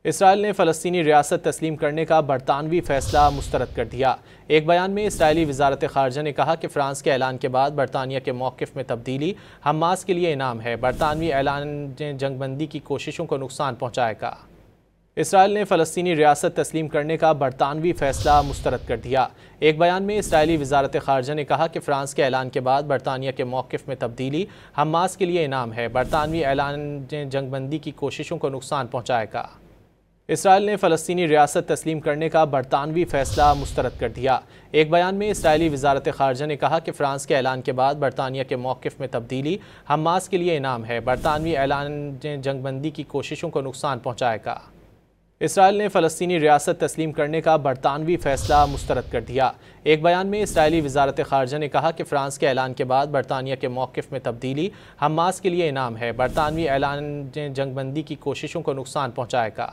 اسرائیل نے فلسطینی ریاست تسلیم کرنے کا برطانوی فیصلہ مسترد کر دیا۔ ایک بیان میں اسرائیلی وزارت خارجہ نے کہا کہ فرانس کے اعلان کے بعد برطانیہ کے موقف میں تبدیلی حماس کے لیے انعام ہے۔ برطانوی اعلان جنگ بندی کی کوششوں کو نقصان پہنچائے گا۔ اسرائیل نے فلسطینی ریاست تسلیم کرنے کا برطانوی فیصلہ مسترد کر دیا۔ ایک بیان میں اسرائیلی وزارت خارجہ نے کہا کہ فرانس کے اعلان کے بعد برطانیہ کے موقف میں تبدیلی حماس کے لیے انعام ہے۔ برطانوی اعلان جنگ بندی کی کوششوں کو نقصان پہنچائے گا۔ اسرائیل نے فلسطینی ریاست تسلیم کرنے کا برطانوی فیصلہ مسترد کر دیا۔ ایک بیان میں اسرائیلی وزارت خارجہ نے کہا کہ فرانس کے اعلان کے بعد برطانیہ کے موقف میں تبدیلی حماس کے لیے انعام ہے۔ برطانوی اعلان جنگ بندی کی کوششوں کو نقصان پہنچائے گا۔ اسرائیل نے فلسطینی ریاست تسلیم کرنے کا برطانوی فیصلہ مسترد کر دیا۔ ایک بیان میں اسرائیلی وزارت خارجہ نے کہا کہ فرانس کے اعلان کے بعد برطانیہ کے موقف میں تبدیلی حماس کے لیے انعام ہے۔ برطانوی اعلان جنگ بندی کی کوششوں کو نقصان پہنچائے گا۔